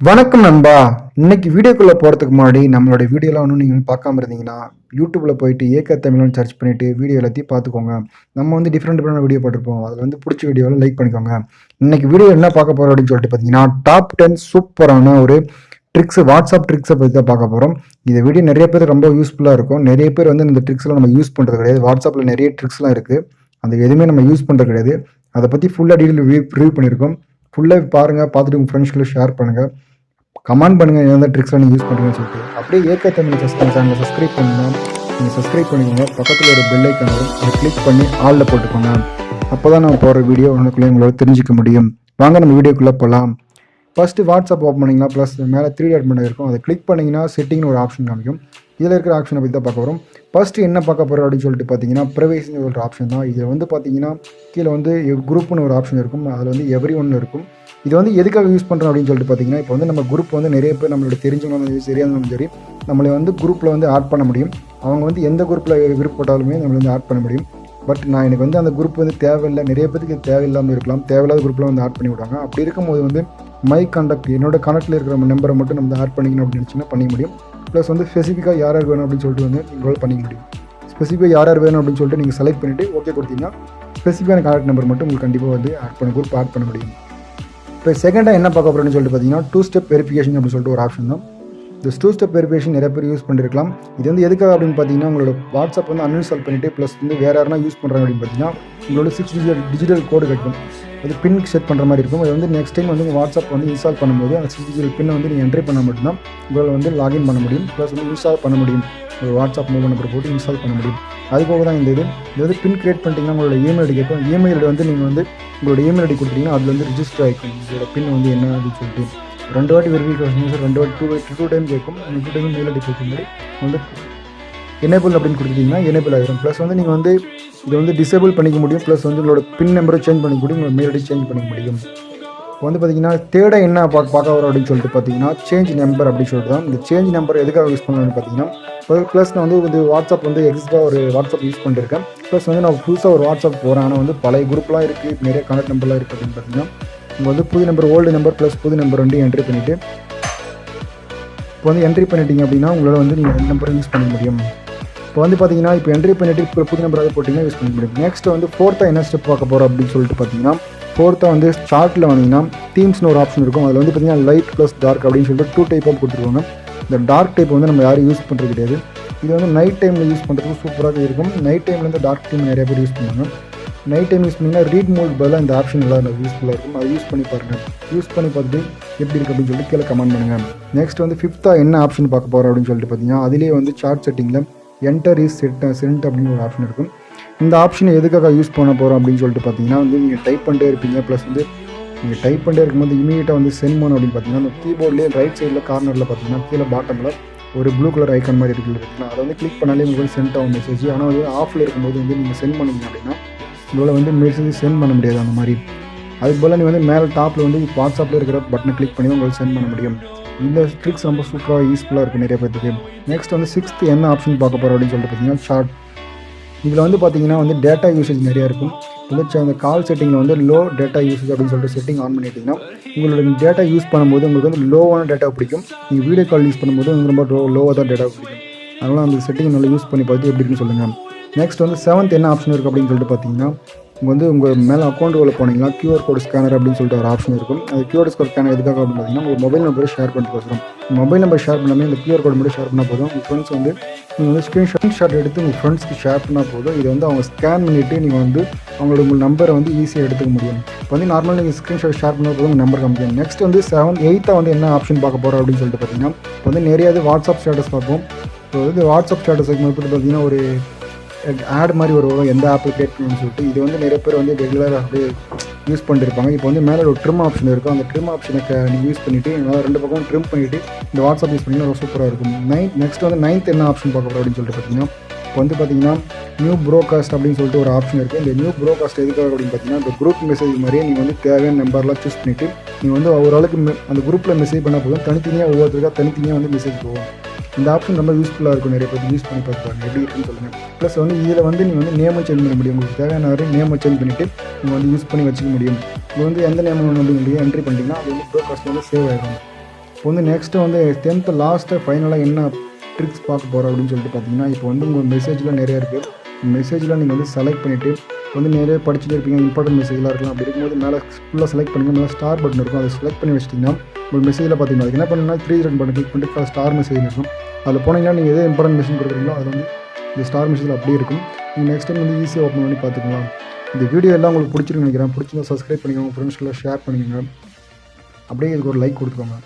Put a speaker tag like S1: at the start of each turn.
S1: வணக்கம் நண்பா. இன்னைக்கு வீடியோக்குள்ளே போகிறதுக்கு முன்னாடி நம்மளோட வீடியோலாம் ஒன்றும் நீங்கள் பார்க்காம இருந்தீங்கன்னா யூடியூப்பில் போயிட்டு ஏக்க தமிழ்னு சர்ச் பண்ணிவிட்டு வீடியோ எல்லாத்தையும் பார்த்துக்கோங்க. நம்ம வந்து டிஃப்ரெண்ட் வீடியோ போட்டிருப்போம். அதில் வந்து பிடிச்ச வீடியோவில் லைக் பண்ணிக்கோங்க. இன்னைக்கு வீடியோ என்ன பார்க்க போகிறோம் அப்படின்னு சொல்லிட்டு பார்த்தீங்கன்னா டாப் 10 சூப்பரான ஒரு ட்ரிக்ஸ், வாட்ஸ்அப் ட்ரிக்ஸை பற்றி தான் பார்க்க போகிறோம். இந்த வீடியோ நிறைய பேர் ரொம்ப யூஸ்ஃபுல்லாக இருக்கும். நிறைய பேர் வந்து இந்த ட்ரிக்ஸ்லாம் நம்ம யூஸ் பண்ணுறது கிடையாது. வாட்ஸ்அப்பில் நிறைய ட்ரிக்ஸ்லாம் இருக்குது, அது எதுவுமே நம்ம யூஸ் பண்ணுறது கிடையாது. அதை பற்றி ஃபுல்லாக டீட்டெயில் ரிவ்யூ பண்ணியிருக்கோம். ஃபுல்லாக பாருங்கள், பார்த்துட்டு உங்கள் ஃப்ரெண்ட்ஸ்களை ஷேர் பண்ணுங்கள், கமெண்ட் பண்ணுங்கள் எந்த ட்ரிக்ஸ்லாம் நீங்கள் யூஸ் பண்ணுறீங்கன்னு சொல்லிட்டு. அப்படியே ஏக்க தமிழ் சேனலை சப்ஸ்கிரைப் பண்ணுங்கள். நீங்கள் சப்ஸ்கிரைப் பண்ணிக்கோங்க. பக்கத்தில் ஒரு பெல் ஐக்கான் வரும், அதை கிளிக் பண்ணி ஆளில் போட்டுக்கோங்க. அப்போ தான் நம்ம போகிற வீடியோ உங்களுக்குள்ளே உங்களால் தெரிஞ்சிக்க முடியும். வாங்க நம்ம வீடியோக்குள்ளே போகலாம். ஃபஸ்ட்டு வாட்ஸ்அப் ஓப்பன் பண்ணிங்கன்னா ப்ளஸ் மேலே 3 டாட் பண்ண இருக்கும், அதை கிளிக் பண்ணிங்கன்னா செட்டிங்னு ஒரு ஆப்ஷன் காமிக்கும். இதில் இருக்கிற ஆப்ஷனை பற்றி தான் பார்க்க வரும். ஃபஸ்ட்டு என்ன பார்க்க போகிறோம் அப்படின்னு சொல்லிட்டு பார்த்தீங்கன்னா ப்ரைவேசின்னு ஒரு ஆப்ஷன் தான். இதில் வந்து பார்த்தீங்கன்னா கீழே வந்து குரூப்னு ஒரு ஆப்ஷன் இருக்கும், அதில் வந்து எவ்ரி ஒன்று இருக்கும். இது வந்து எதுக்காக யூஸ் பண்ணுறோம் அப்படின்னு சொல்லிட்டு பார்த்தீங்கன்னா, இப்போ வந்து நம்ம குரூப் வந்து நிறைய பேர் நம்மளோட தெரிஞ்சவங்களும் சரியானவங்களும் சரி நம்மளை வந்து குரூப்பில் வந்து ஆட் பண்ண முடியும். அவங்க வந்து எந்த குரூப்பில் விருப்பப்பட்டாலுமே நம்மளை வந்து ஆட் பண்ண முடியும். பட் எனக்கு வந்து அந்த குரூப் வந்து தேவையில்லை, நிறைய பேருக்கு தேவையில்லாமல் இருக்கலாம், தேவையில்லாத குரூப்பில் வந்து ஆட் பண்ணி விடுவாங்க. அப்படி இருக்கும்போது வந்து மை கான்டாக்ட், என்னோட கான்டாக்டில் இருக்கிற நம்பரை மட்டும் நம்ம ஆட் பண்ணிக்கணும் அப்படின்னு நினச்சிங்கன்னா பண்ணிக்க முடியும். ப்ளஸ் வந்து ஸ்பெசிஃபிக்காக யார் வேணும் அப்படின்னு சொல்லிட்டு வந்து நீங்கள் பண்ணிக்க முடியும். ஸ்பெசிஃபிக்காக யார் வேணும் அப்படின்னு சொல்லிட்டு நீங்கள் செலக்ட் பண்ணிவிட்டு ஓகே கொடுத்தீங்கன்னா ஸ்பெசிஃபிக்கான கான்டாக்ட் நம்பர் மட்டும் உங்களுக்கு கண்டிப்பாக வந்து குரூப் ஆட் பண்ண முடியும். இப்போ செகண்டாக என்ன பார்க்க போகிறோன்னு சொல்லிட்டு பார்த்தீங்கன்னா 2 ஸ்டெப் வெரிஃபிகேஷன் அப்படின்னு சொல்லிட்டு ஒரு ஆப்ஷன் தான். இந்த 2 ஸ்டெப் வெரிஃபிகேஷன் நிறைய பேர் யூஸ் பண்ணிருக்கலாம். இது வந்து எதுக்காக அப்படின்னு பார்த்தீங்கன்னா, உங்களோட வாட்ஸ்அப் வந்து அன்இன்ஸ்டால் பண்ணிவிட்டு ப்ளஸ் வந்து வேறு யாருனா யூஸ் பண்ணுறாங்க அப்படின்னு பார்த்தீங்கன்னா உங்களோட 6 டிஜிட்டல் கோடு கிடைக்கும். அது பின் செட் பண்ணுற மாதிரி இருக்கும். அது வந்து நெக்ஸ்ட் டைம் வந்து உங்கள் வாட்ஸ்அப் வந்து இன்ஸ்டால் பண்ணும்போது அந்த 6 டிஜிட்டல் பின்னை வந்து நீங்கள் என்ட்ரி பண்ண மட்டும்தான் உங்களால் வந்து லாகின் பண்ண முடியும். ப்ளஸ் வந்து இன்ஸ்டால் பண்ண முடியும். ஒரு வாட்ஸ்அப் மொபைல் நம்பர் போட்டு இன்ஸ்டால் பண்ண முடியும். அதுபோக தான் இந்த இது வந்து பின் கிரியேட் பண்ணிட்டீங்கன்னா உங்களோட இமெயில் ஐடி கேட்கும். இமெயில் ஐடி வந்து நீங்கள் வந்து உங்களோட இமெயில் ஐடி கொடுத்தீங்கன்னா அது வந்து ரிஜிஸ்டர் ஆகிக்கும். உங்களோட பின் வந்து என்ன அப்படின்னு சொல்லிட்டு 2 வாட்டி வெரிஃபிகேஷன் சார் 2 டைம் கேட்கும். 2 டைம் மெயில் ஐடி கொடுக்கும் முன்னாடி வந்து எனேபிள் அப்படின்னு கொடுத்துட்டிங்கன்னா எனேபிள் ஆகிடும். ப்ளஸ் வந்து நீங்கள் வந்து இதை வந்து டிசேபிள் பண்ணிக்க முடியும். ப்ளஸ் வந்து உங்களோட பின் நம்பரை சேஞ்ச் பண்ணிக்க முடியும், உங்களோட மெயில் ஐடி சேஞ்ச் பண்ணிக்க முடியும். இப்போ வந்து பார்த்தீங்கன்னா தேர்டாக என்ன பார்க்க வரோம் அப்படின்னு சொல்லிட்டு பார்த்தீங்கன்னா சேஞ்ச் நம்பர் அப்படின்னு சொல்லிட்டு தான். இந்த சேஞ்ச் நம்பர் எதுக்காக யூஸ் பண்ணணும்னு பார்த்தீங்கன்னா, ப்ளஸ் நான் வந்து வாட்ஸ்அப் வந்து எக்ஸ்ட்ராக ஒரு வாட்ஸ்அப் யூஸ் பண்ணியிருக்கேன். ப்ளஸ் வந்து நான் புதுசாக ஒரு வாட்ஸ்அப் போகிறேன், ஆனால் வந்து பழைய குரூப்லாம் இருக்குது, நிறைய கான்டாக்ட் நம்பர்லாம் இருக்குது அப்படின்னு பார்த்தீங்கன்னா உங்கள் வந்து புது நம்பர், ஓல்டு நம்பர் ப்ளஸ் புது நம்பர் வந்து என்ட்ரி பண்ணிவிட்டு இப்போ வந்து என்ட்ரி பண்ணிட்டீங்க அப்படின்னா உங்களால் வந்து நீங்கள் ரெண்டு நம்பரும் யூஸ் பண்ண முடியும். இப்போ வந்து பார்த்தீங்கன்னா இப்போ என்ட்ரி பண்ணிவிட்டு இப்போ புது நம்பராக போட்டிங்கன்னா யூஸ் பண்ண முடியும். நெக்ஸ்ட் வந்து ஃபோர்த்தாக என்ன ஸ்டெப் பார்க்க போகிறோம் அப்படின்னு சொல்லிட்டு பார்த்தீங்கன்னா, ஃபோர்த்தாக வந்து ஸ்டார்ட்டில் வந்தீங்கன்னா தீம்ஸ்னு ஒரு ஆப்ஷன் இருக்கும். அதில் வந்து பார்த்தீங்கன்னா லைட் ப்ளஸ் டார்க் அப்படின்னு சொல்லிட்டு 2 டைப் ஆஃப் கொடுத்துருவாங்க. இந்த டார்க் டைப் வந்து நம்ம யாரும் யூஸ் பண்ணுறது கிடையாது. இது வந்து நைட் டைமில் யூஸ் பண்ணுறதுக்கு சூப்பராக இருக்கும். நைட் டைமில் வந்து டார்க் டைம் நிறைய பேர் யூஸ் பண்ணுவாங்க. நைட் டைம் யூஸ் பண்ணிங்கன்னா ரீட் மோட் பதிலாக இந்த ஆப்ஷன் எல்லாம் யூஸ்ஃபுல்லாக இருக்கும். அதை யூஸ் பண்ணி பாருங்கள். யூஸ் பண்ணி பார்த்துட்டு எப்படி இருக்குது அப்படின்னு சொல்லிட்டு கீழே கமெண்ட் பண்ணுங்கள். நெக்ஸ்ட் வந்து 5th என்ன ஆப்ஷன் பார்க்க போகிறோம் அப்படின்னு சொல்லிட்டு பார்த்தீங்கன்னா, அதிலே வந்து சார்ட் செட்டிங்கில் என்டர் இஸ் சென்ட் அப்படின்னு ஒரு ஆப்ஷன் இருக்கும். இந்த ஆப்ஷனை எதுக்காக யூஸ் பண்ண போகிறோம் அப்படின்னு சொல்லிட்டு பார்த்தீங்கன்னா வந்து நீங்கள் டைப் பண்ணிட்டே இருப்பீங்க. ப்ளஸ் வந்து நீங்கள் டைப் பண்ணிட்டே இருக்கும்போது இமீடியட்டாக வந்து சென்ட் பண்ணணும் அப்படின்னு பார்த்தீங்கன்னா அந்த கீபோர்ட்லேயே ரைட் சைடில் கார்னரில் பார்த்தீங்கன்னா கீழே பாட்டமில் ஒரு ப்ளூ கலர் ஐக்கான் மாதிரி இருக்குது பார்த்தீங்கன்னா, அதை வந்து கிளிக் பண்ணாலே உங்களுக்கு சென்ட் ஆகும் மெசேஜ். ஆனால் வந்து ஆஃபில் இருக்கும்போது வந்து நீங்கள் சென்ட் பண்ணுவீங்க அப்படின்னா உங்களால் வந்து மெசேஜ் சென்ட் பண்ண முடியாது அந்த மாதிரி. அதுக்கு போல் நீங்கள் வந்து மேலே டாப்பில் வந்து வாட்ஸ்அப்பில் இருக்கிற பட்டனை கிளிக் பண்ணி உங்களுக்கு சென்ட் பண்ண முடியும். இந்த ட்ரிக்ஸ் ரொம்ப சூப்பராக யூஸ்ஃபுல்லாக இருக்குது நிறைய பேருக்கு. நெக்ஸ்ட் வந்து 6th என்ன ஆப்ஷன் பார்க்க போகிறோம் அப்படின்னு சொல்லிட்டு பார்த்தீங்கன்னா சார்ட். இதில் வந்து பார்த்தீங்கன்னா வந்து டேட்டா யூசேஜ் நிறையா இருக்கும். வந்து அந்த கால் செட்டிங்கில் வந்து லோ டேட்டா யூசேஜ் அப்படின்னு சொல்லிட்டு செட்டிங் ஆன் பண்ணிட்டீங்கன்னா உங்களோட டேட்டா யூஸ் பண்ணும்போது உங்களுக்கு வந்து லோவான டேட்டா பிடிக்கும். நீங்கள் வீடியோ கால் யூஸ் பண்ணும்போது வந்து ரொம்ப லோவாக தான் டேட்டா பிடிக்கும். அதனால் அந்த செட்டிங் நல்லா யூஸ் பண்ணி பார்த்து எப்படி இருக்குன்னு சொல்லுங்கள். நெக்ஸ்ட் வந்து 7th என்ன ஆப்ஷன் இருக்குது அப்படின்னு சொல்லிட்டு பார்த்தீங்கன்னா, உங்கள் மேலே அக்கௌண்ட் உள்ள போனீங்கன்னா QR கோட் ஸ்கேனர் அப்படின்னு சொல்லிட்டு ஒரு ஆப்ஷன் இருக்கும். அது QR கோட் ஸ்கேனர் எதுக்காக அப்படின்னு பார்த்தீங்கன்னா உங்கள் மொபைல் நம்பரை ஷேர் பண்ணிட்டு வரும். மொபைல் நம்பர் ஷேர் பண்ணாமல் இந்த QR கோட் மட்டும் ஷேர் பண்ணால் போதும். உங்கள் ஃப்ரெண்ட்ஸ் வந்து நீங்கள் வந்து ஸ்க்ரீன்ஷாட் எடுத்து உங்கள் ஃப்ரெண்ட்ஸ்க்கு ஷேர் பண்ணால் போதும். இதை வந்து அவங்க ஸ்கேன் பண்ணிவிட்டு நீங்கள் வந்து உங்கள் நம்பரை வந்து ஈஸியாக எடுத்துக்க முடியும். இப்போ வந்து நார்மலாக நீங்கள் ஸ்க்ரீன்ஷாட் ஷேர் பண்ணால் போதும் உங்கள் நம்பர் காமிக்கும். நெக்ஸ்ட் வந்து 8th வந்து என்ன ஆப்ஷன் பார்க்க போகிறோம் அப்படின்னு சொல்லிட்டு பார்த்தீங்கன்னா, இப்போ வந்து நிறைய வாட்ஸ்அப் ஸ்டேட்டஸ் பார்ப்போம். இப்போ வந்து வாட்ஸ்அப் ஸ்டேட்டஸ் எப்படி பார்த்தீங்கன்னா ஒரு ஆட் மாதிரி வரும், எந்த ஆப்பில் கிரியேட் பண்ணணும்னு சொல்லிட்டு. இது வந்து நிறைய பேர் வந்து ரெகுலராக அப்படியே யூஸ் பண்ணிருப்பாங்க. இப்போ வந்து மேலே ஒரு ட்ரிம் ஆப்ஷன் இருக்கும். அந்த ட்ரிம் ஆப்ஷனை நீங்கள் யூஸ் பண்ணிவிட்டு நல்லா 2 பக்கம் ட்ரிம் பண்ணிவிட்டு இந்த வாட்ஸ்அப் யூஸ் பண்ணிங்கன்னா ரொம்ப சூப்பராக இருக்கும். நெக்ஸ்ட் வந்து 9th என்ன ஆப்ஷன் பார்க்க போகிறோம் அப்படின்னு சொல்லிட்டு பார்த்தீங்கன்னா, இப்போ வந்து பார்த்தீங்கன்னா நியூ ப்ரோகாஸ்ட் அப்படின்னு சொல்லிட்டு ஒரு ஆப்ஷன் இருக்குது. இந்த நியூ ப்ரோகாஸ்ட் எதுக்காக அப்படின்னு பார்த்தீங்கன்னா இந்த குரூப் மெசேஜ் மாதிரியே நீங்கள் வந்து தேவையான நம்பர்லாம் சூஸ் பண்ணிவிட்டு நீங்கள் வந்து ஓரளவுக்கு அந்த குரூப்பில் மெசேஜ் பண்ணால் போதும். தனித்தனியாக ஒவ்வொருத்தருக்காக தனித்தனியாக வந்து மெசேஜ் போகும். இந்த ஆப்ஷன் ரொம்ப யூஸ்ஃபுல்லாக இருக்கும். நிறைய பேர் யூஸ் பண்ணி பார்த்துப்பாங்க எப்படி இருக்குன்னு சொல்லுங்கள். ப்ளஸ் வந்து இதில் வந்து நீங்கள் வந்து நேமை சேஞ்ச் பண்ண முடியும். உங்களுக்கு தேவையான வரை நேமை சேஞ்ச் பண்ணிவிட்டு நீங்கள் வந்து யூஸ் பண்ணி வச்சுக்க முடியும். இப்போ வந்து எந்த நேம் வேணும் அப்படின்னு என்ட்ரி பண்ணிட்டீங்கன்னா அது வந்து ப்ரோகாஸ்ட் வந்து சேவ் ஆகிடும். இப்போ வந்து நெக்ஸ்ட்டு வந்து 10th லாஸ்ட்டு ஃபைனலாக என்ன ட்ரிக்ஸ் பார்க்க போகிறோம் அப்படின்னு சொல்லிட்டு பார்த்தீங்கன்னா, இப்போ வந்து உங்கள் மெசேஜ்லாம் நிறையா இருக்குது. மெசேஜ்லாம் நீங்கள் வந்து செலக்ட் பண்ணிவிட்டு வந்து நிறைய படிச்சுட்டே இருப்பீங்க, இம்பார்ட்டன்ட் மெசேஜ்லாம் இருக்கலாம். அப்படி இருக்கும்போது மேலே ஃபுல்லாக செலக்ட் பண்ணுங்கள். மேலே ஸ்டார் பட்டன் இருக்கும், அதை செலக்ட் பண்ணி வச்சிட்டிங்கன்னா உங்கள் மெசேஜில் பார்த்தீங்கன்னா அதுக்கு என்ன பண்ணணும்னா 3 டாட் பட்டன் கிளிக் பண்ணிட்டு ஸ்டார் மெசேஜ் இருக்கும். அதில் போனீங்கன்னா நீங்கள் எதே இம்பார்ட்டன்ட் மெசேஜ் கொடுக்குறீங்களோ அது வந்து இந்த ஸ்டார் மெசேஜில் அப்படியே இருக்கும். நீங்கள் நெக்ஸ்ட் டைம் வந்து ஈஸியாக ஓப்பன் பண்ணி பார்த்துக்கலாம். இந்த வீடியோ எல்லாம் உங்களுக்கு பிடிச்சிருக்குன்னு நினைக்கிறேன். பிடிச்சிருந்தா சப்ஸ்கிரைப் பண்ணிக்கோங்க, ஃப்ரெண்ட்ஸ்க்குள்ள ஷேர் பண்ணிக்கோங்க, அப்படியே இதுக்கு ஒரு லைக் கொடுத்துக்கோங்க.